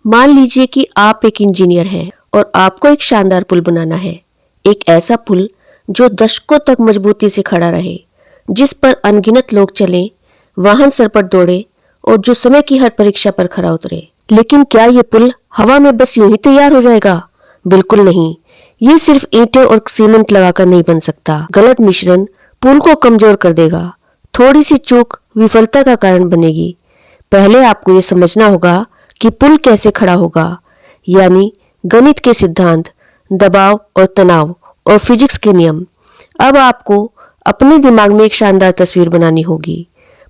मान लीजिए कि आप एक इंजीनियर हैं और आपको एक शानदार पुल बनाना है। एक ऐसा पुल जो दशकों तक मजबूती से खड़ा रहे, जिस पर अनगिनत लोग चलें, वाहन सर पर दौड़े और जो समय की हर परीक्षा पर खरा उतरे। लेकिन क्या ये पुल हवा में बस यूं ही तैयार हो जाएगा? बिल्कुल नहीं। ये सिर्फ ईंटें और सीमेंट लगाकर नहीं बन सकता। गलत मिश्रण पुल को कमजोर कर देगा। थोड़ी सी चूक विफलता का कारण बनेगी। पहले आपको ये समझना होगा कि पुल कैसे खड़ा होगा, यानी गणित के सिद्धांत, दबाव और तनाव और फिजिक्स के नियम। अब आपको अपने दिमाग में एक शानदार तस्वीर बनानी होगी।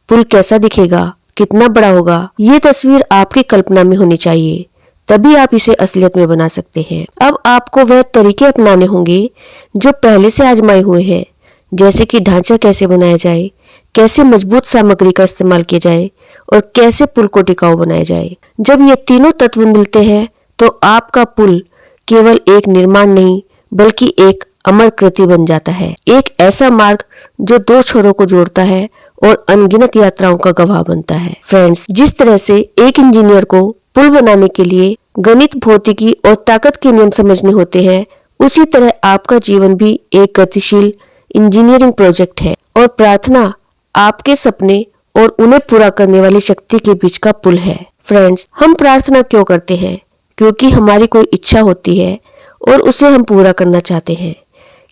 पुल कैसा दिखेगा, कितना बड़ा होगा, ये तस्वीर आपकी कल्पना में होनी चाहिए, तभी आप इसे असलियत में बना सकते हैं। अब आपको वह तरीके अपनाने होंगे जो पहले से आजमाए हुए हैं, जैसे कि ढांचा कैसे बनाया जाए, कैसे मजबूत सामग्री का इस्तेमाल किया जाए और कैसे पुल को टिकाऊ बनाया जाए। जब ये तीनों तत्व मिलते हैं तो आपका पुल केवल एक निर्माण नहीं बल्कि एक अमर कृति बन जाता है। एक ऐसा मार्ग जो दो छोरों को जोड़ता है और अनगिनत यात्राओं का गवाह बनता है। फ्रेंड्स, जिस तरह से एक इंजीनियर को पुल बनाने के लिए गणित, भौतिकी और ताकत के नियम समझने होते हैं, उसी तरह आपका जीवन भी एक गतिशील इंजीनियरिंग प्रोजेक्ट है और प्रार्थना आपके सपने और उन्हें पूरा करने वाली शक्ति के बीच का पुल है। फ्रेंड्स, हम प्रार्थना क्यों करते हैं? क्योंकि हमारी कोई इच्छा होती है और उसे हम पूरा करना चाहते हैं।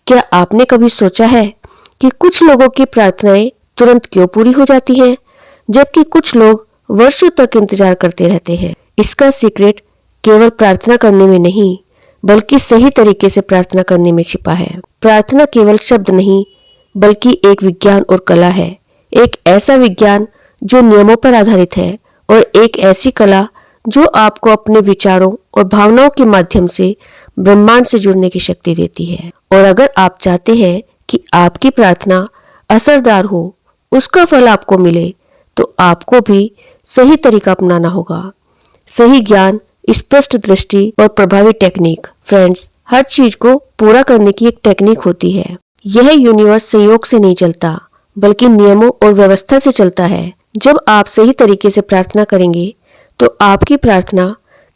क्या आपने कभी सोचा है कि कुछ लोगों की प्रार्थनाएं तुरंत क्यों पूरी हो जाती हैं, जबकि कुछ लोग वर्षों तक इंतजार करते रहते हैं? इसका सीक्रेट केवल प्रार्थना करने में नहीं बल्कि सही तरीके से प्रार्थना करने में छिपा है। प्रार्थना केवल शब्द नहीं बल्कि एक विज्ञान और कला है। एक ऐसा विज्ञान जो नियमों पर आधारित है और एक ऐसी कला जो आपको अपने विचारों और भावनाओं के माध्यम से ब्रह्मांड से जुड़ने की शक्ति देती है। और अगर आप चाहते हैं कि आपकी प्रार्थना असरदार हो, उसका फल आपको मिले, तो आपको भी सही तरीका अपनाना होगा। सही ज्ञान, स्पष्ट दृष्टि और प्रभावी टेक्निक। फ्रेंड्स, हर चीज को पूरा करने की एक टेक्निक होती है। यह यूनिवर्स संयोग से नहीं चलता बल्कि नियमों और व्यवस्था से चलता है। जब आप सही तरीके से प्रार्थना करेंगे तो आपकी प्रार्थना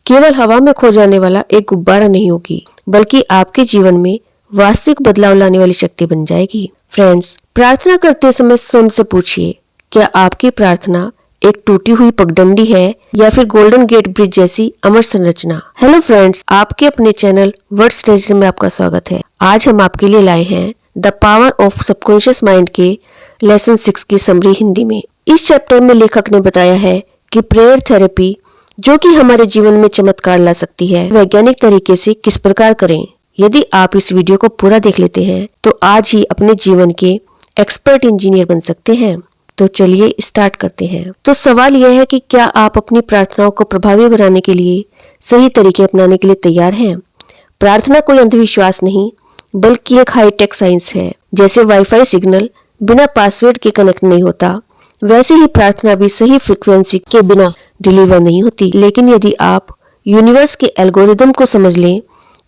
केवल हवा में खो जाने वाला एक गुब्बारा नहीं होगी, बल्कि आपके जीवन में वास्तविक बदलाव लाने वाली शक्ति बन जाएगी। फ्रेंड्स, प्रार्थना करते समय स्वयं से पूछिए, क्या आपकी प्रार्थना एक टूटी हुई पगडंडी है या फिर गोल्डन गेट ब्रिज जैसी अमर संरचना? हेलो फ्रेंड्स, आपके अपने चैनल वर्ड्स ट्रेजर में आपका स्वागत है। आज हम आपके लिए लाए हैं the power of subconscious mind के लेसन 6 की समरी हिंदी में। इस चैप्टर में लेखक ने बताया है कि प्रेयर थेरेपी, जो कि हमारे जीवन में चमत्कार ला सकती है, वैज्ञानिक तरीके से किस प्रकार करें। यदि आप इस वीडियो को पूरा देख लेते हैं तो आज ही अपने जीवन के एक्सपर्ट इंजीनियर बन सकते हैं। तो चलिए स्टार्ट करते हैं। तो सवाल यह है कि क्या आप अपनी प्रार्थनाओं को प्रभावी बनाने के लिए सही तरीके अपनाने के लिए तैयार हैं? प्रार्थना कोई अंधविश्वास नहीं बल्कि एक हाईटेक साइंस है। जैसे वाईफाई सिग्नल बिना पासवर्ड के कनेक्ट नहीं होता, वैसे ही प्रार्थना भी सही फ्रीक्वेंसी के बिना डिलीवर नहीं होती। लेकिन यदि आप यूनिवर्स के एल्गोरिदम को समझ लें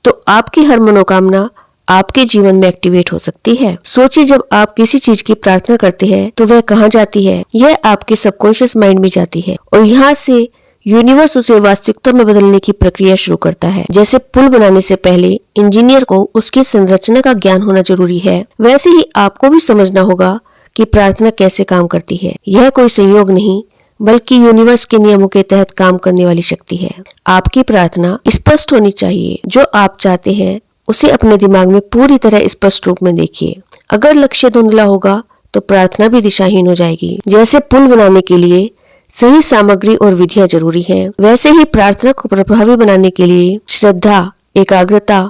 तो आपकी हर मनोकामना आपके जीवन में एक्टिवेट हो सकती है। सोचिए, जब आप किसी चीज की प्रार्थना करते हैं तो वह कहाँ जाती है? यह आपके सबकॉन्शियस माइंड में जाती है और यहाँ से यूनिवर्स उसे वास्तविकता में बदलने की प्रक्रिया शुरू करता है। जैसे पुल बनाने से पहले इंजीनियर को उसकी संरचना का ज्ञान होना जरूरी है, वैसे ही आपको भी समझना होगा कि प्रार्थना कैसे काम करती है। यह कोई संयोग नहीं बल्कि यूनिवर्स के नियमों के तहत काम करने वाली शक्ति है। आपकी प्रार्थना स्पष्ट होनी चाहिए। जो आप चाहते हैं उसे अपने दिमाग में पूरी तरह स्पष्ट रूप में देखिए। अगर लक्ष्य धुंधला होगा तो प्रार्थना भी दिशाहीन हो जाएगी। जैसे पुल बनाने के लिए सही सामग्री और विधियां जरूरी हैं, वैसे ही प्रार्थना को प्रभावी बनाने के लिए श्रद्धा, एकाग्रता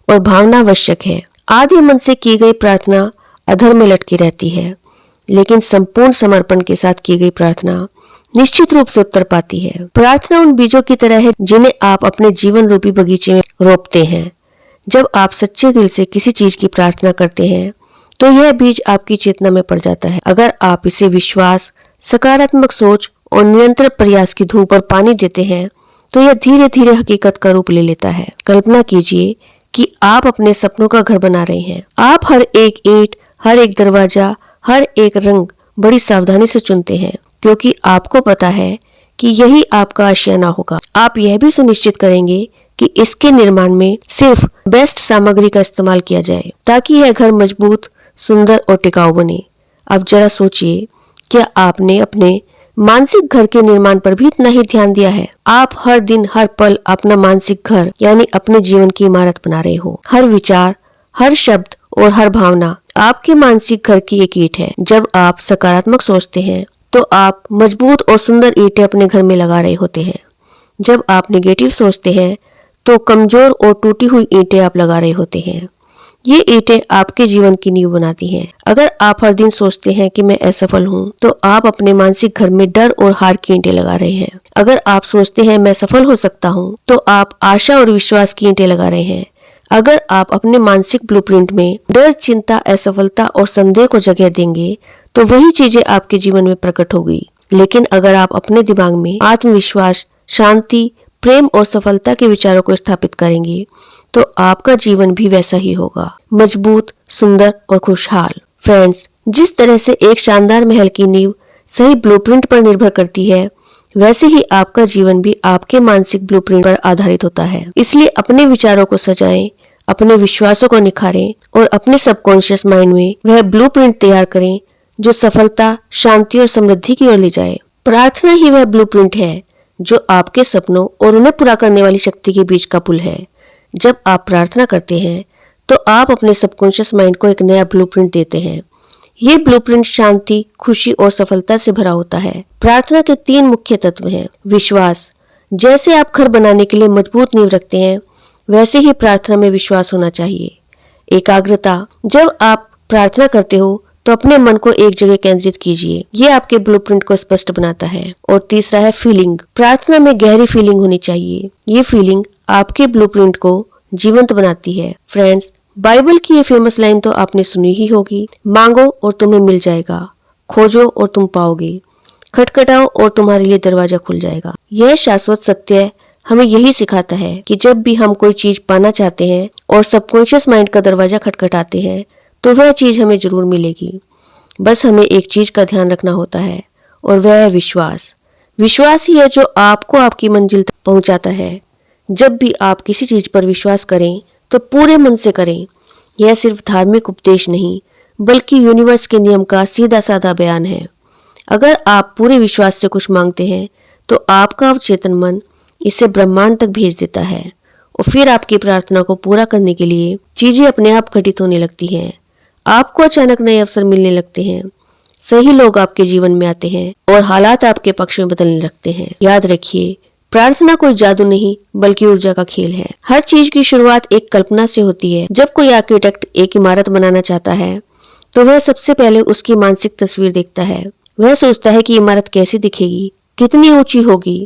और भावना आवश्यक है। आधे मन से की गई प्रार्थना अधर में लटकी रहती है, लेकिन संपूर्ण समर्पण के साथ की गई प्रार्थना निश्चित रूप से उत्तर पाती है। प्रार्थना उन बीजों की तरह है जिन्हें आप अपने जीवन रूपी बगीचे में रोपते हैं। जब आप सच्चे दिल से किसी चीज की प्रार्थना करते हैं तो यह बीज आपकी चेतना में पड़ जाता है। अगर आप इसे विश्वास, सकारात्मक सोच और निरंतर प्रयास की धूप पर पानी देते हैं तो यह धीरे धीरे हकीकत का रूप ले लेता है। कल्पना कीजिए कि आप अपने सपनों का घर बना रहे हैं। आप हर एक ईंट, हर एक दरवाजा, हर एक रंग बड़ी सावधानी से चुनते हैं, क्योंकि आपको पता है कि यही आपका आशियाना होगा। आप यह भी सुनिश्चित करेंगे कि इसके निर्माण में सिर्फ बेस्ट सामग्री का इस्तेमाल किया जाए ताकि यह घर मजबूत, सुंदर और टिकाऊ बने। अब जरा सोचिए, क्या आपने अपने मानसिक घर के निर्माण पर भी इतना ही ध्यान दिया है? आप हर दिन हर पल अपना मानसिक घर यानी अपने जीवन की इमारत बना रहे हो। हर विचार, हर शब्द और हर भावना आपके मानसिक घर की एक ईंट है। जब आप सकारात्मक सोचते हैं तो आप मजबूत और सुंदर ईंटें अपने घर में लगा रहे होते हैं। जब आप नेगेटिव सोचते हैं तो कमजोर और टूटी हुई ईंटें आप लगा रहे होते हैं। ये ईंटें आपके जीवन की नींव बनाती हैं। अगर आप हर दिन सोचते हैं कि मैं असफल हूँ, तो आप अपने मानसिक घर में डर और हार की ईंटें लगा रहे हैं। अगर आप सोचते हैं मैं सफल हो सकता हूँ, तो आप आशा और विश्वास की ईंटें लगा रहे हैं। अगर आप अपने मानसिक ब्लूप्रिंट में डर, चिंता, असफलता और संदेह को जगह देंगे, तो वही चीजें आपके जीवन में प्रकट होगी। लेकिन अगर आप अपने दिमाग में आत्मविश्वास, शांति, प्रेम और सफलता के विचारों को स्थापित करेंगे, तो आपका जीवन भी वैसा ही होगा, मजबूत, सुंदर और खुशहाल। फ्रेंड्स, जिस तरह से एक शानदार महल की नींव सही ब्लूप्रिंट पर निर्भर करती है, वैसे ही आपका जीवन भी आपके मानसिक ब्लूप्रिंट पर आधारित होता है। इसलिए अपने विचारों को सजाएं, अपने विश्वासों को निखारें और अपने सबकॉन्शियस माइंड में वह ब्लूप्रिंट तैयार करें जो सफलता, शांति और समृद्धि की ओर ले जाए। प्रार्थना ही वह ब्लूप्रिंट है जो आपके सपनों और उन्हें पूरा करने वाली शक्ति के बीच का पुल है। जब आप प्रार्थना करते हैं तो आप अपने सबकॉन्शियस माइंड को एक नया ब्लूप्रिंट देते हैं। ये ब्लूप्रिंट शांति, खुशी और सफलता से भरा होता है। प्रार्थना के 3 मुख्य तत्व हैं। विश्वास, जैसे आप घर बनाने के लिए मजबूत नींव रखते हैं, वैसे ही प्रार्थना में विश्वास होना चाहिए। एकाग्रता, जब आप प्रार्थना करते हो तो अपने मन को एक जगह केंद्रित कीजिए। ये आपके ब्लूप्रिंट को स्पष्ट बनाता है। और तीसरा है फीलिंग। प्रार्थना में गहरी फीलिंग होनी चाहिए। ये फीलिंग आपके ब्लूप्रिंट को जीवंत बनाती है। फ्रेंड्स, बाइबल की ये फेमस लाइन तो आपने सुनी ही होगी, मांगो और तुम्हें मिल जाएगा, खोजो और तुम पाओगे, खटखटाओ और तुम्हारे लिए दरवाजा खुल जाएगा। यह शाश्वत सत्य हमें यही सिखाता है कि जब भी हम कोई चीज पाना चाहते हैं और सबकॉन्शियस माइंड का दरवाजा खटखटाते हैं, तो वह चीज हमें जरूर मिलेगी। बस हमें एक चीज का ध्यान रखना होता है, और वह है विश्वास। विश्वास ही है जो आपको आपकी मंजिल तक पहुंचाता है। जब भी आप किसी चीज पर विश्वास करें तो पूरे मन से करें। यह सिर्फ धार्मिक उपदेश नहीं, बल्कि यूनिवर्स के नियम का सीधा साधा बयान है। अगर आप पूरे विश्वास से कुछ मांगते हैं, तो आपका अवचेतन मन इसे ब्रह्मांड तक भेज देता है, और फिर आपकी प्रार्थना को पूरा करने के लिए चीजें अपने आप घटित होने लगती हैं। आपको अचानक नए अवसर मिलने लगते हैं, सही लोग आपके जीवन में आते हैं और हालात आपके पक्ष में बदलने लगते हैं। याद रखिए, प्रार्थना कोई जादू नहीं, बल्कि ऊर्जा का खेल है। हर चीज की शुरुआत एक कल्पना से होती है। जब कोई आर्किटेक्ट एक इमारत बनाना चाहता है, तो वह सबसे पहले उसकी मानसिक तस्वीर देखता है। वह सोचता है कि इमारत कैसी दिखेगी, कितनी ऊंची होगी,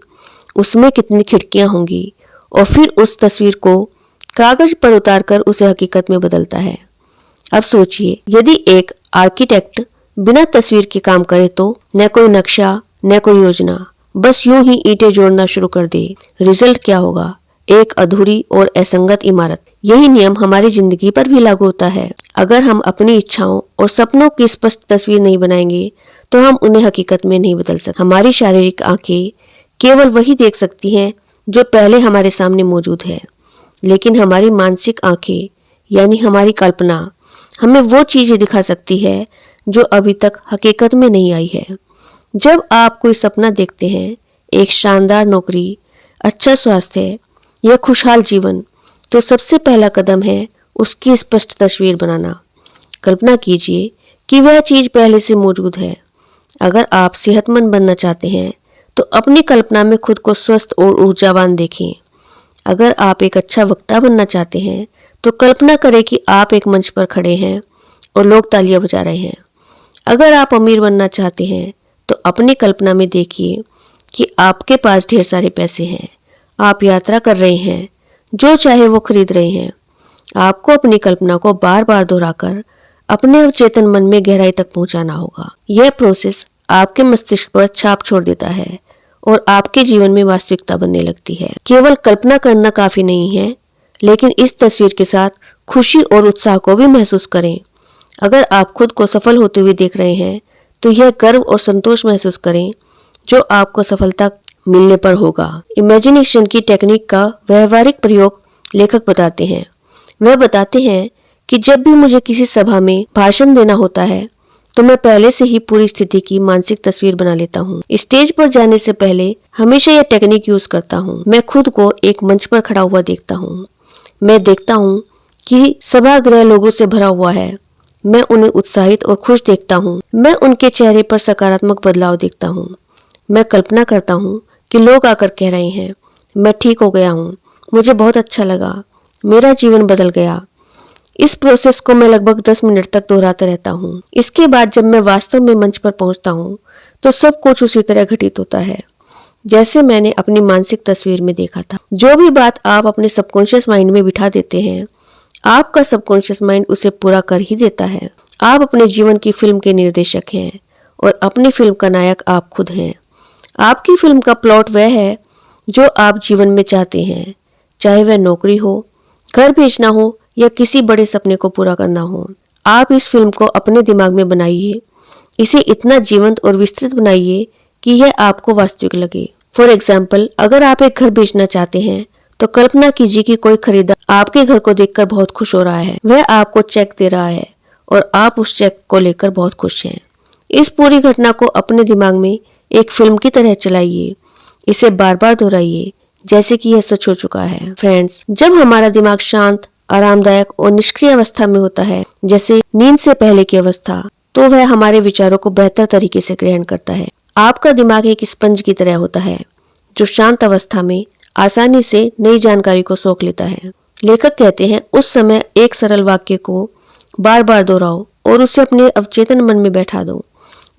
उसमें कितनी खिड़कियां होंगी, और फिर उस तस्वीर को कागज पर उतारकर उसे हकीकत में बदलता है। अब सोचिए, यदि एक आर्किटेक्ट बिना तस्वीर के काम करे तो न कोई नक्शा, न कोई योजना, बस यूं ही ईंटें जोड़ना शुरू कर दे, रिजल्ट क्या होगा? एक अधूरी और असंगत इमारत। यही नियम हमारी जिंदगी पर भी लागू होता है। अगर हम अपनी इच्छाओं और सपनों की स्पष्ट तस्वीर नहीं बनाएंगे, तो हम उन्हें हकीकत में नहीं बदल सकते। हमारी शारीरिक आंखें केवल वही देख सकती हैं जो पहले हमारे सामने मौजूद है, लेकिन हमारी मानसिक आंखें यानी हमारी कल्पना हमें वो चीजें दिखा सकती है जो अभी तक हकीकत में नहीं आई है। जब आप कोई सपना देखते हैं, एक शानदार नौकरी, अच्छा स्वास्थ्य या खुशहाल जीवन, तो सबसे पहला कदम है उसकी स्पष्ट तस्वीर बनाना। कल्पना कीजिए कि वह चीज पहले से मौजूद है। अगर आप सेहतमंद बनना चाहते हैं, तो अपनी कल्पना में खुद को स्वस्थ और ऊर्जावान देखें। अगर आप एक अच्छा वक्ता बनना चाहते हैं, तो कल्पना करें कि आप एक मंच पर खड़े हैं और लोग तालियां बजा रहे हैं। अगर आप अमीर बनना चाहते हैं, तो अपनी कल्पना में देखिए कि आपके पास ढेर सारे पैसे हैं, आप यात्रा कर रहे हैं, जो चाहे वो खरीद रहे हैं। आपको अपनी कल्पना को बार बार दोहराकर अपने अवचेतन मन में गहराई तक पहुंचाना होगा। यह प्रोसेस आपके मस्तिष्क पर छाप छोड़ देता है और आपके जीवन में वास्तविकता बनने लगती है। केवल कल्पना करना काफी नहीं है, लेकिन इस तस्वीर के साथ खुशी और उत्साह को भी महसूस करें। अगर आप खुद को सफल होते हुए देख रहे हैं, तो यह गर्व और संतोष महसूस करें जो आपको सफलता मिलने पर होगा। इमेजिनेशन की टेक्निक का व्यवहारिक प्रयोग लेखक बताते हैं। वह बताते हैं कि जब भी मुझे किसी सभा में भाषण देना होता है तो मैं पहले से ही पूरी स्थिति की मानसिक तस्वीर बना लेता हूँ। स्टेज पर जाने से पहले हमेशा यह टेक्निक यूज करता हूँ। मैं खुद को एक मंच पर खड़ा हुआ देखता हूँ। मैं देखता हूँ कि सभागृह लोगों से भरा हुआ है। मैं उन्हें उत्साहित और खुश देखता हूँ। मैं उनके चेहरे पर सकारात्मक बदलाव देखता हूँ। मैं कल्पना करता हूँ कि लोग आकर कह रहे हैं, मैं ठीक हो गया हूँ, मुझे बहुत अच्छा लगा, मेरा जीवन बदल गया। इस प्रोसेस को मैं लगभग 10 मिनट तक दोहराता रहता हूँ। इसके बाद जब मैं वास्तव में मंच पर पहुंचता हूँ तो सब कुछ उसी तरह घटित होता है जैसे मैंने अपनी मानसिक तस्वीर में देखा था। जो भी बात आप अपने सबकॉन्शियस माइंड में बिठा देते हैं, आपका सबकॉन्शियस माइंड उसे पूरा कर ही देता है। आप अपने जीवन की फिल्म के निर्देशक हैं और अपनी फिल्म का नायक आप खुद हैं। आपकी फिल्म का प्लॉट वह है जो आप जीवन में चाहते हैं, चाहे वह नौकरी हो, घर बेचना हो या किसी बड़े सपने को पूरा करना हो। आप इस फिल्म को अपने दिमाग में बनाइए, इसे इतना जीवंत और विस्तृत बनाइए कि यह आपको वास्तविक लगे। फॉर एग्जाम्पल, अगर आप एक घर बेचना चाहते हैं तो कल्पना कीजिए कि कोई खरीदार आपके घर को देखकर बहुत खुश हो रहा है। वह आपको चेक दे रहा है और आप उस चेक को लेकर बहुत खुश हैं। इस पूरी घटना को अपने दिमाग में एक फिल्म की तरह चलाइए। इसे बार बार दोहराइए जैसे कि यह सच हो चुका है। फ्रेंड्स, जब हमारा दिमाग शांत, आरामदायक और निष्क्रिय अवस्था में होता है, जैसे नींद से पहले की अवस्था, तो वह हमारे विचारों को बेहतर तरीके से ग्रहण करता है। आपका दिमाग एक स्पंज की तरह होता है जो शांत अवस्था में आसानी से नई जानकारी को सोख लेता है। लेखक कहते हैं, उस समय एक सरल वाक्य को बार बार दोहराओ और उसे अपने अवचेतन मन में बैठा दो।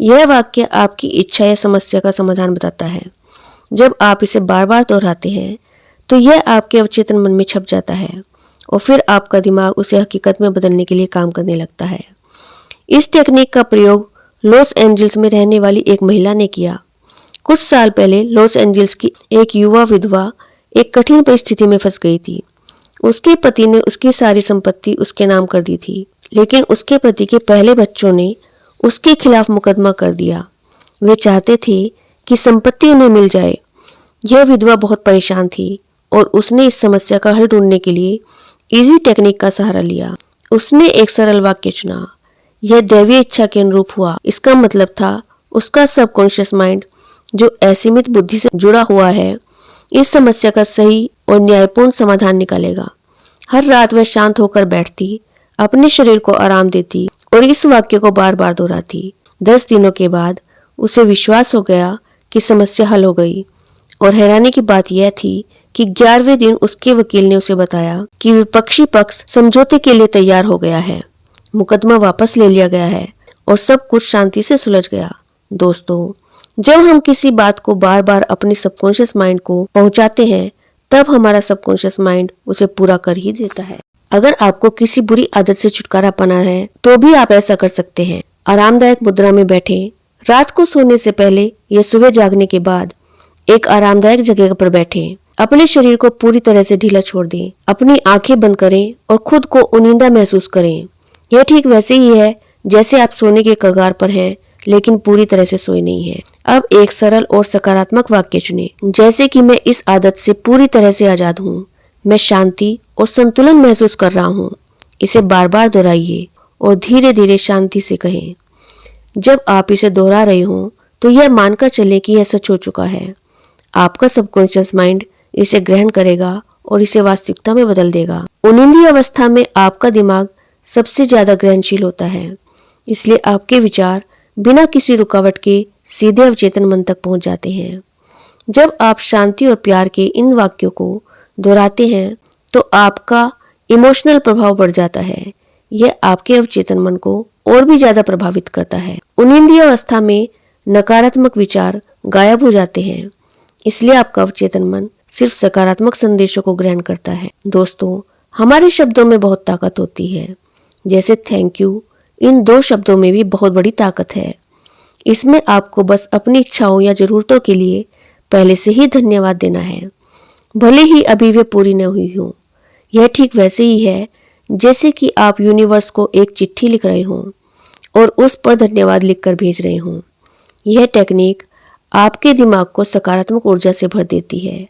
यह वाक्य आपकी इच्छा या समस्या का समाधान बताता है। जब आप इसे बार बार दोहराते हैं तो यह आपके अवचेतन मन में छप जाता है और फिर आपका दिमाग उसे हकीकत में बदलने के लिए काम करने लगता है। इस टेक्निक का प्रयोग लॉस एंजल्स में रहने वाली एक महिला ने किया। कुछ साल पहले लॉस एंजल्स की एक युवा विधवा एक कठिन परिस्थिति में फंस गई थी। उसके पति ने उसकी सारी संपत्ति उसके नाम कर दी थी, लेकिन उसके पति के पहले बच्चों ने उसके खिलाफ मुकदमा कर दिया। वे चाहते थे कि संपत्ति उन्हें मिल जाए। यह विधवा बहुत परेशान थी और उसने इस समस्या का हल ढूंढने के लिए इजी टेक्निक का सहारा लिया। उसने एक सरल वाक्य चुना। यह दैवीय इच्छा के अनुरूप हुआ। इसका मतलब था उसका सबकॉन्शियस माइंड, जो असीमित बुद्धि से जुड़ा हुआ है, इस समस्या का सही और न्यायपूर्ण समाधान निकालेगा। हर रात वह शांत होकर बैठती, अपने शरीर को आराम देती और इस वाक्य को बार बार दोहराती। 10 दिनों के बाद उसे विश्वास हो गया कि समस्या हल हो गई और हैरानी की बात यह थी कि 11वें दिन उसके वकील ने उसे बताया कि विपक्षी पक्ष समझौते के लिए तैयार हो गया है, मुकदमा वापस ले लिया गया है और सब कुछ शांति से सुलझ गया। दोस्तों, जब हम किसी बात को बार बार अपने सबकॉन्शियस माइंड को पहुंचाते हैं, तब हमारा सबकॉन्शियस माइंड उसे पूरा कर ही देता है। अगर आपको किसी बुरी आदत से छुटकारा पाना है तो भी आप ऐसा कर सकते हैं। आरामदायक मुद्रा में बैठें। रात को सोने से पहले या सुबह जागने के बाद एक आरामदायक जगह पर बैठें। अपने शरीर को पूरी तरह से ढीला छोड़ दें। अपनी आंखें बंद करें और खुद को उनिंदा महसूस करें। यह ठीक वैसे ही है जैसे आप सोने के कगार पर हैं लेकिन पूरी तरह से सोए नहीं हैं। अब एक सरल और सकारात्मक वाक्य चुनें, जैसे कि मैं इस आदत से पूरी तरह से आजाद हूँ, मैं शांति और संतुलन महसूस कर रहा हूँ। इसे बार बार दोहराइए और धीरे धीरे शांति से कहें। जब आप इसे दोहरा रहे हो तो यह मानकर चलें कि यह सच हो चुका है। आपका सबकॉन्शियस माइंड इसे ग्रहण करेगा और इसे वास्तविकता में बदल देगा। उनिंदी अवस्था में आपका दिमाग सबसे ज्यादा ग्रहणशील होता है, इसलिए आपके विचार बिना किसी रुकावट के सीधे अवचेतन मन तक पहुंच जाते हैं। जब आप शांति और प्यार के इन वाक्यों को दोहराते हैं तो आपका इमोशनल प्रभाव बढ़ जाता है। यह आपके अवचेतन मन को और भी ज्यादा प्रभावित करता है। उनिंदी अवस्था में नकारात्मक विचार गायब हो जाते हैं, इसलिए आपका अवचेतन मन सिर्फ सकारात्मक संदेशों को ग्रहण करता है। दोस्तों, हमारे शब्दों में बहुत ताकत होती है, जैसे थैंक यू। इन 2 शब्दों में भी बहुत बड़ी ताकत है। इसमें आपको बस अपनी इच्छाओं या जरूरतों के लिए पहले से ही धन्यवाद देना है, भले ही अभी वे पूरी न हुई हों। यह ठीक वैसे ही है जैसे कि आप यूनिवर्स को एक चिट्ठी लिख रहे हों और उस पर धन्यवाद लिखकर भेज रहे हों। यह टेक्निक आपके दिमाग को सकारात्मक ऊर्जा से भर देती है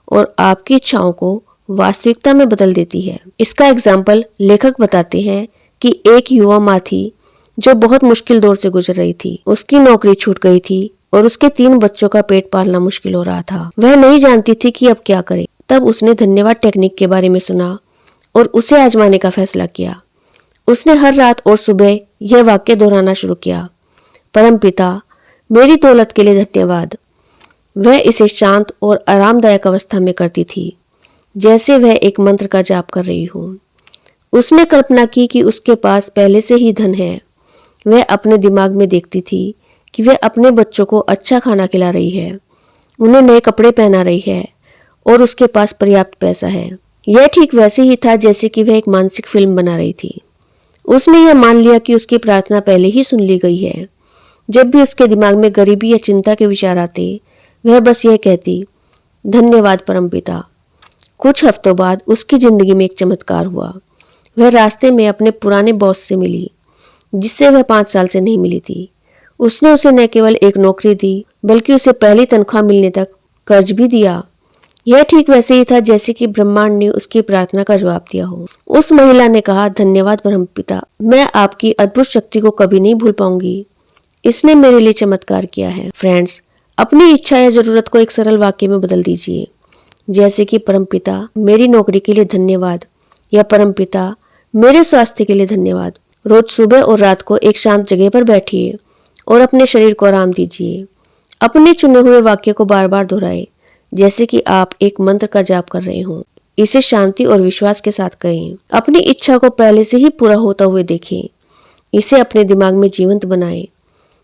और आपकी इच्छाओं को वास्तविकता में बदल देती है। इसका एग्जाम्पल लेखक बताते हैं कि एक युवा माँ थी जो बहुत मुश्किल दौर से गुजर रही थी। उसकी नौकरी छूट गई थी और उसके 3 बच्चों का पेट पालना मुश्किल हो रहा था। वह नहीं जानती थी कि अब क्या करे। तब उसने धन्यवाद टेक्निक के बारे में सुना और उसे आजमाने का फैसला किया। उसने हर रात और सुबह यह वाक्य दोहराना शुरू किया, परमपिता मेरी दौलत के लिए धन्यवाद। वह इसे शांत और आरामदायक अवस्था में करती थी, जैसे वह एक मंत्र का जाप कर रही हो। उसने कल्पना की कि उसके पास पहले से ही धन है। वह अपने दिमाग में देखती थी कि वह अपने बच्चों को अच्छा खाना खिला रही है, उन्हें नए कपड़े पहना रही है और उसके पास पर्याप्त पैसा है। यह ठीक वैसे ही था जैसे कि वह एक मानसिक फिल्म बना रही थी। उसने यह मान लिया कि उसकी प्रार्थना पहले ही सुन ली गई है। जब भी उसके दिमाग में गरीबी या चिंता के विचार आते, वह बस यह कहती, धन्यवाद परमपिता। कुछ हफ्तों बाद उसकी जिंदगी में एक चमत्कार हुआ। वह रास्ते में अपने पुराने बॉस से मिली, जिससे वह 5 साल से नहीं मिली थी। उसने उसे न केवल एक नौकरी दी, बल्कि उसे पहली तनख्वाह मिलने तक कर्ज भी दिया। यह ठीक वैसे ही था जैसे कि ब्रह्मांड ने उसकी प्रार्थना का जवाब दिया हो। उस महिला ने कहा, धन्यवाद परमपिता, मैं आपकी अद्भुत शक्ति को कभी नहीं भूल पाऊंगी। इसने मेरे लिए चमत्कार किया है। फ्रेंड्स, अपनी इच्छा या जरूरत को एक सरल वाक्य में बदल दीजिए, जैसे कि परमपिता मेरी नौकरी के लिए धन्यवाद या परमपिता मेरे स्वास्थ्य के लिए धन्यवाद। रोज सुबह और रात को एक शांत जगह पर बैठिए और अपने शरीर को आराम दीजिए। अपने चुने हुए वाक्य को बार बार दोहराएं, जैसे कि आप एक मंत्र का जाप कर रहे हों। इसे शांति और विश्वास के साथ करें। अपनी इच्छा को पहले से ही पूरा होता हुए देखें। इसे अपने दिमाग में जीवंत बनाएं।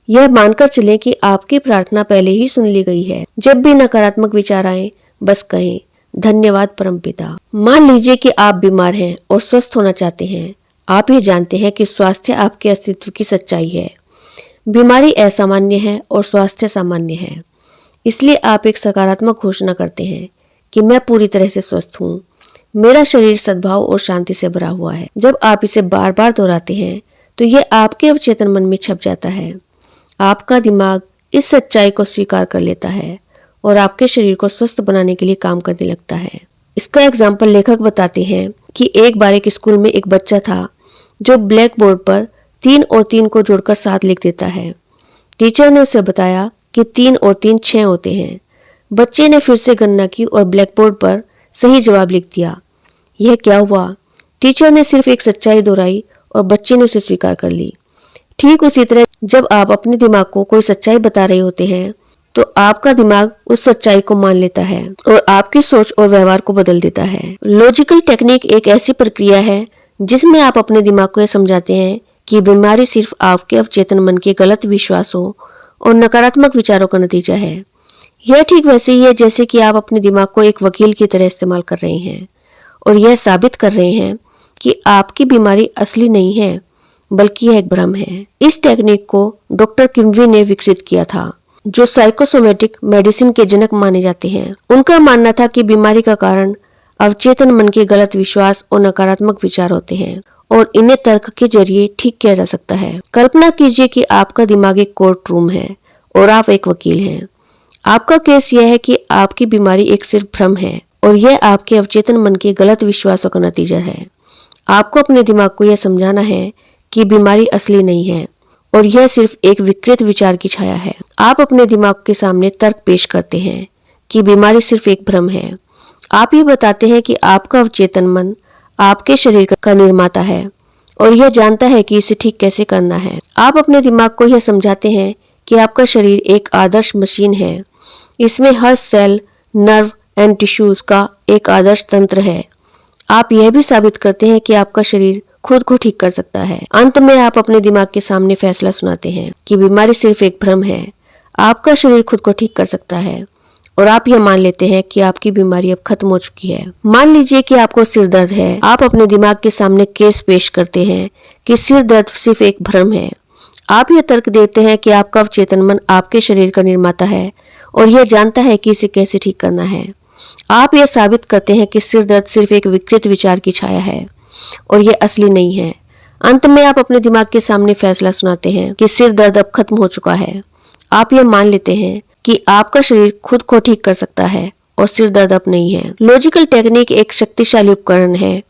यह मानकर चलें कि आपकी प्रार्थना पहले ही सुन ली गई है। जब भी नकारात्मक विचार आए, बस कहें, धन्यवाद परमपिता। मान लीजिए कि आप बीमार हैं और स्वस्थ होना चाहते हैं। आप ये जानते हैं कि स्वास्थ्य आपके अस्तित्व की सच्चाई है। बीमारी असामान्य है और स्वास्थ्य सामान्य है। इसलिए आप एक सकारात्मक घोषणा करते हैं कि मैं पूरी तरह से स्वस्थ हूँ। मेरा शरीर सद्भाव और शांति से भरा हुआ है। जब आप इसे बार बार दोहराते हैं तो यह आपके अवचेतन मन में छप जाता है। आपका दिमाग इस सच्चाई को स्वीकार कर लेता है और आपके शरीर को स्वस्थ बनाने के लिए काम करने लगता है। इसका एग्जाम्पल लेखक बताते हैं कि एक बार एक स्कूल में एक बच्चा था जो ब्लैक बोर्ड पर 3 और 3 को जोड़कर 7 लिख देता है। टीचर ने उसे बताया कि 3 और 3 6 होते हैं। बच्चे ने फिर से गणना की और ब्लैक बोर्ड पर सही जवाब लिख दिया। यह क्या हुआ? टीचर ने सिर्फ एक सच्चाई दोहराई और बच्चे ने उसे स्वीकार कर ली। ठीक उसी तरह जब आप अपने दिमाग को कोई सच्चाई बता रहे होते हैं तो आपका दिमाग उस सच्चाई को मान लेता है और आपकी सोच और व्यवहार को बदल देता है। लॉजिकल टेक्निक एक ऐसी प्रक्रिया है जिसमें आप अपने दिमाग को यह समझाते हैं कि बीमारी सिर्फ आपके अवचेतन मन के गलत विश्वासों और नकारात्मक विचारों का नतीजा है। यह ठीक वैसे ही है जैसे कि आप अपने दिमाग को एक वकील की तरह इस्तेमाल कर रहे हैं और यह साबित कर रहे हैं कि आपकी बीमारी असली नहीं है, बल्कि यह एक भ्रम है। इस टेक्निक को डॉक्टर किम्बरी ने विकसित किया था, जो साइकोसोमेटिक मेडिसिन के जनक माने जाते हैं। उनका मानना था कि बीमारी का कारण अवचेतन मन के गलत विश्वास और नकारात्मक विचार होते हैं और इन्हें तर्क के जरिए ठीक किया जा सकता है। कल्पना कीजिए कि आपका दिमाग एक कोर्ट रूम है और आप एक वकील हैं। आपका केस यह है कि आपकी बीमारी एक सिर्फ भ्रम है और यह आपके अवचेतन मन के गलत विश्वासों का नतीजा है। आपको अपने दिमाग को यह समझाना है कि बीमारी असली नहीं है और यह सिर्फ एक विकृत विचार की छाया है। आप अपने दिमाग के सामने तर्क पेश करते हैं कि बीमारी सिर्फ एक भ्रम है। आप ये बताते हैं कि आपका अवचेतन मन आपके शरीर का निर्माता है और यह जानता है कि इसे ठीक कैसे करना है। आप अपने दिमाग को यह समझाते हैं कि आपका शरीर एक आदर्श मशीन है। इसमें हर सेल, नर्व एंड टिश्यूज का एक आदर्श तंत्र है। आप यह भी साबित करते हैं कि आपका शरीर खुद को ठीक कर सकता है। अंत में आप अपने दिमाग के सामने फैसला सुनाते हैं कि बीमारी सिर्फ एक भ्रम है। आपका शरीर खुद को ठीक कर सकता है और आप यह मान लेते हैं कि आपकी बीमारी अब खत्म हो चुकी है। मान लीजिए कि आपको सिर दर्द है। आप अपने दिमाग के सामने केस पेश करते हैं कि सिर दर्द सिर्फ एक भ्रम है। आप यह तर्क देते हैं कि आपका अवचेतन मन आपके शरीर का निर्माता है और यह जानता है कि इसे कैसे ठीक करना है। आप यह साबित करते हैं कि सिर दर्द सिर्फ एक विकृत विचार की छाया है और यह असली नहीं है। अंत में आप अपने दिमाग के सामने फैसला सुनाते हैं कि सिर दर्द अब खत्म हो चुका है। आप यह मान लेते हैं कि आपका शरीर खुद को ठीक कर सकता है और सिर दर्द अब नहीं है। लॉजिकल टेक्निक एक शक्तिशाली उपकरण है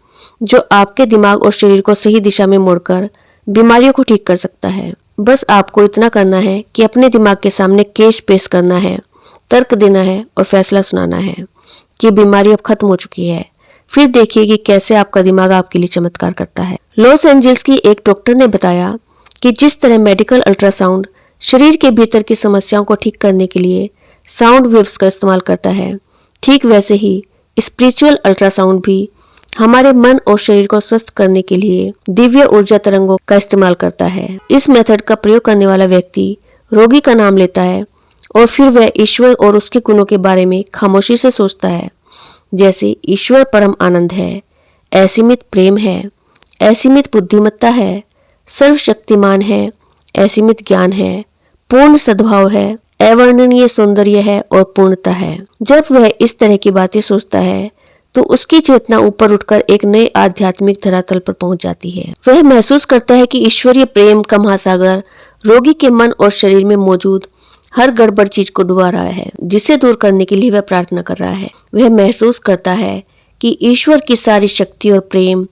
जो आपके दिमाग और शरीर को सही दिशा में मोड़कर बीमारियों को ठीक कर सकता है। बस आपको इतना करना है कि अपने दिमाग के सामने केस पेश करना है, तर्क देना है और फैसला सुनाना है कि बीमारी अब खत्म हो चुकी है। फिर देखिए कि कैसे आपका दिमाग आपके लिए चमत्कार करता है। लॉस एंजल्स की एक डॉक्टर ने बताया कि जिस तरह मेडिकल अल्ट्रासाउंड शरीर के भीतर की समस्याओं को ठीक करने के लिए साउंड वेव्स का इस्तेमाल करता है, ठीक वैसे ही स्पिरिचुअल अल्ट्रासाउंड भी हमारे मन और शरीर को स्वस्थ करने के लिए दिव्य ऊर्जा तरंगों का इस्तेमाल करता है। इस मेथड का प्रयोग करने वाला व्यक्ति रोगी का नाम लेता है और फिर वह ईश्वर और उसके गुणों के बारे में खामोशी से सोचता है, जैसे ईश्वर परम आनंद है, असीमित प्रेम है, असीमित बुद्धिमत्ता है, सर्वशक्तिमान है, असीमित ज्ञान है, पूर्ण सद्भाव है, अवर्णनीय सौंदर्य है और पूर्णता है। जब वह इस तरह की बातें सोचता है तो उसकी चेतना ऊपर उठकर एक नए आध्यात्मिक धरातल पर पहुंच जाती है। वह महसूस करता है कि ईश्वरीय प्रेम का महासागर रोगी के मन और शरीर में मौजूद हर गड़बड़ चीज को डुबा रहा है, जिसे दूर करने के लिए वह प्रार्थना कर रहा है। वह महसूस करता है कि ईश्वर की सारी शक्ति और प्रेम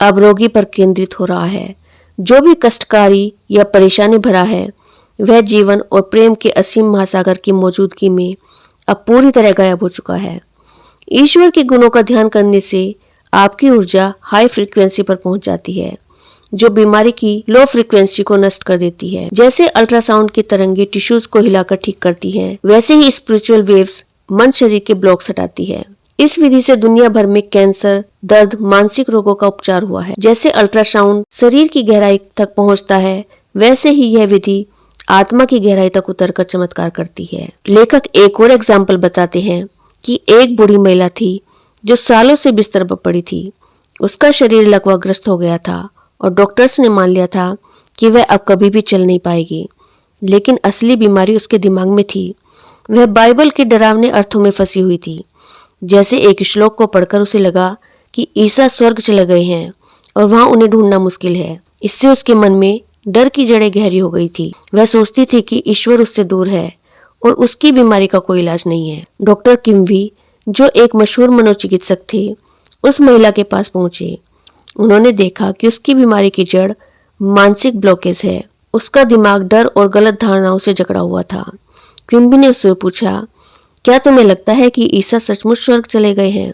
अब रोगी पर केंद्रित हो रहा है। जो भी कष्टकारी या परेशानी भरा है वह जीवन और प्रेम के असीम महासागर की मौजूदगी में अब पूरी तरह गायब हो चुका है। ईश्वर के गुणों का ध्यान करने से आपकी ऊर्जा हाई फ्रीक्वेंसी पर पहुंच जाती है, जो बीमारी की लो फ्रीक्वेंसी को नष्ट कर देती है। जैसे अल्ट्रासाउंड की तरंगे टिश्यूज को हिलाकर ठीक करती हैं, वैसे ही स्पिरिचुअल वेव्स मन शरीर के ब्लॉक्स हटाती है। इस विधि से दुनिया भर में कैंसर, दर्द, मानसिक रोगों का उपचार हुआ है। जैसे अल्ट्रासाउंड शरीर की गहराई तक पहुंचता है, वैसे ही यह विधि आत्मा की गहराई तक उतरकर चमत्कार करती है। लेखक एक और एग्जाम्पल बताते हैं कि एक बूढ़ी महिला थी जो सालों से बिस्तर पर पड़ी थी। उसका शरीर लकवाग्रस्त हो गया था और डॉक्टर्स ने मान लिया था कि वह अब कभी भी चल नहीं पाएगी, लेकिन असली बीमारी उसके दिमाग में थी। वह बाइबल के डरावने अर्थों में फंसी हुई थी। जैसे एक श्लोक को पढ़कर उसे लगा कि ईसा स्वर्ग चले गए हैं और वहां उन्हें ढूंढना मुश्किल है। इससे उसके मन में डर की जड़ें गहरी हो गई थी। वह सोचती थी कि ईश्वर उससे दूर है और उसकी बीमारी का कोई इलाज नहीं है। डॉक्टर किम्बी, जो एक मशहूर मनोचिकित्सक थे, उस महिला के पास पहुंचे। उन्होंने देखा कि उसकी बीमारी की जड़ मानसिक ब्लॉकेज है। उसका दिमाग डर और गलत धारणाओं से जकड़ा हुआ था। किम्बी ने उससे पूछा, क्या तुम्हें लगता है कि ईसा सचमुच स्वर्ग चले गए हैं?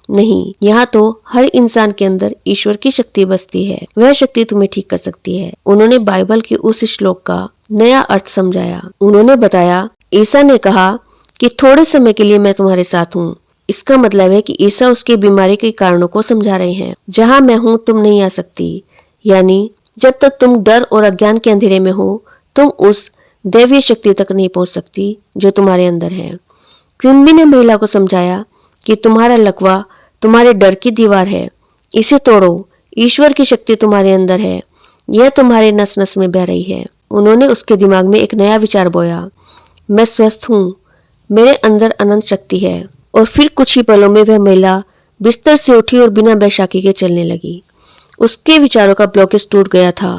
नहीं, यहाँ तो हर इंसान के अंदर ईश्वर की शक्ति बसती है। वह शक्ति तुम्हें ठीक कर सकती है। उन्होंने बाइबल के उस श्लोक का नया अर्थ समझाया। उन्होंने बताया, ईसा ने कहा कि थोड़े समय के लिए मैं तुम्हारे साथ हूँ। इसका मतलब है कि ईसा उसकी बीमारी के कारणों को समझा रहे हैं। जहाँ मैं हूँ तुम नहीं आ सकती, यानी जब तक तुम डर और अज्ञान के अंधेरे में हो, तुम उस दैवीय शक्ति तक नहीं पहुँच सकती जो तुम्हारे अंदर है। क्विम्बी ने महिला को समझाया कि तुम्हारा लकवा तुम्हारे डर की दीवार है, इसे तोड़ो। ईश्वर की शक्ति तुम्हारे अंदर है, यह तुम्हारे नस नस में बह रही है। उन्होंने उसके दिमाग में एक नया विचार बोया, मैं स्वस्थ हूँ, मेरे अंदर अनंत शक्ति है। और फिर कुछ ही पलों में वह महिला बिस्तर से उठी और बिना बैशाखी के चलने लगी। उसके विचारों का ब्लॉकेज टूट गया था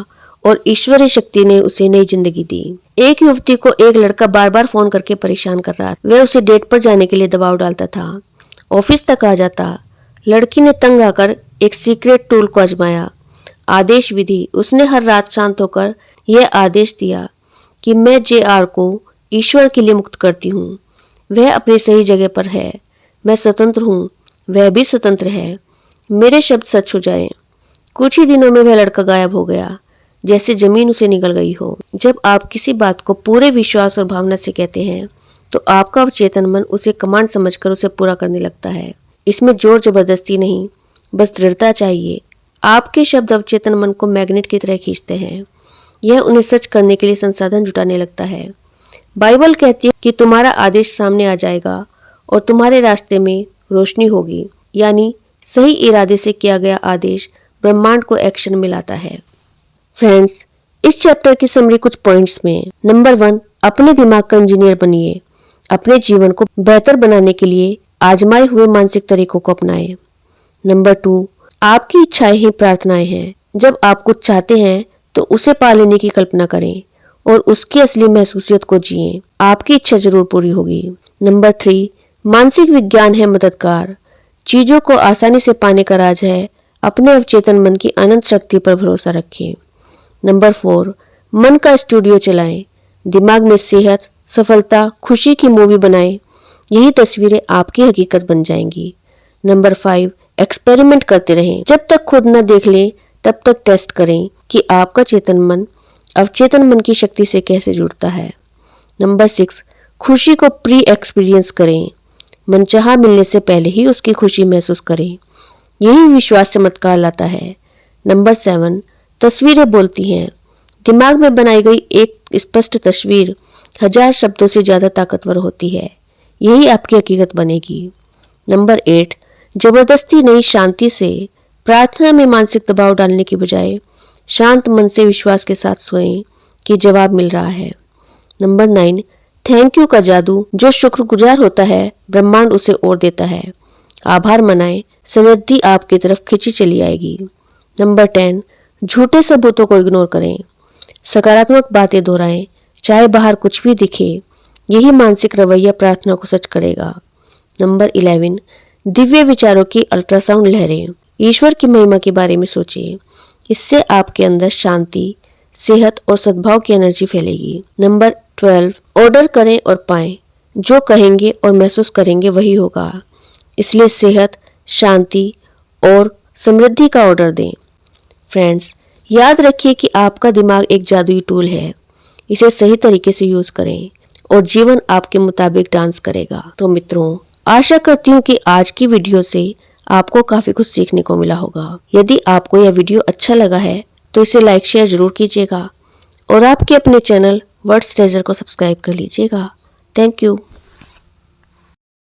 और ईश्वरीय शक्ति ने उसे नई जिंदगी दी। एक युवती को एक लड़का बार बार फोन करके परेशान कर रहा था। वह उसे डेट पर जाने के लिए दबाव डालता था, ऑफिस तक आ जाता। लड़की ने तंग आकर एक सीक्रेट टूल को आजमाया, आदेश विधि। उसने हर रात शांत होकर यह आदेश दिया कि मैं JR को ईश्वर के लिए मुक्त करती हूँ। वह अपनी सही जगह पर है, मैं स्वतंत्र हूँ, वह भी स्वतंत्र है, मेरे शब्द सच हो जाएं। कुछ ही दिनों में वह लड़का गायब हो गया, जैसे जमीन उसे निगल गई हो। जब आप किसी बात को पूरे विश्वास और भावना से कहते हैं तो आपका अवचेतन मन उसे कमांड समझकर उसे पूरा करने लगता है। इसमें जोर जबरदस्ती नहीं, बस दृढ़ता चाहिए। आपके शब्द अवचेतन मन को मैग्नेट की तरह खींचते हैं। यह उन्हें सच करने के लिए संसाधन जुटाने लगता है। बाइबल कहती है कि तुम्हारा आदेश सामने आ जाएगा और तुम्हारे रास्ते में रोशनी होगी, यानी सही इरादे से किया गया आदेश ब्रह्मांड को एक्शन में लाता है। फ्रेंड्स, इस चैप्टर की समरी कुछ पॉइंट्स में। नंबर 1, अपने दिमाग का इंजीनियर बनिए। अपने जीवन को बेहतर बनाने के लिए आजमाए हुए मानसिक तरीकों को अपनाएं। नंबर 2, आपकी इच्छाएं ही प्रार्थनाएं हैं। जब आप कुछ चाहते हैं तो उसे पा लेने की कल्पना करें और उसकी असली महसूसियत को जिएं। आपकी इच्छा जरूर पूरी होगी। नंबर 3, मानसिक विज्ञान है मददगार। चीजों को आसानी से पाने का राज है अपने अवचेतन मन की अनंत शक्ति पर भरोसा रखें। नंबर 4, मन का स्टूडियो चलाएं। दिमाग में सेहत, सफलता, खुशी की मूवी बनाएं। यही तस्वीरें आपकी हकीकत बन जाएंगी। नंबर 5, एक्सपेरिमेंट करते रहें। जब तक खुद न देख लें तब तक टेस्ट करें कि आपका चेतन मन अवचेतन मन की शक्ति से कैसे जुड़ता है। नंबर 6, खुशी को प्री एक्सपीरियंस करें। मनचाहा मिलने से पहले ही उसकी खुशी महसूस करें। यही विश्वास चमत्कार लाता है। नंबर 7, तस्वीरें बोलती हैं। दिमाग में बनाई गई एक स्पष्ट तस्वीर 1000 शब्दों से ज्यादा ताकतवर होती है। यही आपकी हकीकत बनेगी। नंबर 8, जबरदस्ती नहीं, शांति से। प्रार्थना में मानसिक दबाव डालने की बजाय शांत मन से विश्वास के साथ सोएं कि जवाब मिल रहा है। नंबर 9, थैंक यू का जादू। जो शुक्रगुजार होता है ब्रह्मांड उसे और देता है। आभार मनाएं, समृद्धि आपकी तरफ खिंची चली आएगी। नंबर 10, झूठे सबूतों को इग्नोर करें। सकारात्मक बातें दोहराएं, चाहे बाहर कुछ भी दिखे। यही मानसिक रवैया प्रार्थना को सच करेगा। नंबर 11, दिव्य विचारों की अल्ट्रासाउंड लहरें। ईश्वर की महिमा के बारे में सोचिए। इससे आपके अंदर शांति, सेहत और सद्भाव की एनर्जी फैलेगी। नंबर 12, ऑर्डर करें और पाएं। जो कहेंगे और महसूस करेंगे वही होगा। इसलिए सेहत, शांति और समृद्धि का ऑर्डर दें। फ्रेंड्स, याद रखिए कि आपका दिमाग एक जादुई टूल है। इसे सही तरीके से यूज करें और जीवन आपके मुताबिक डांस करेगा। तो मित्रों, आशा करती हूँ कि आज की वीडियो से आपको काफी कुछ सीखने को मिला होगा। यदि आपको यह वीडियो अच्छा लगा है तो इसे लाइक शेयर जरूर कीजिएगा और आपके अपने चैनल वर्ड्स ट्रेजर को सब्सक्राइब कर लीजिएगा। Thank you.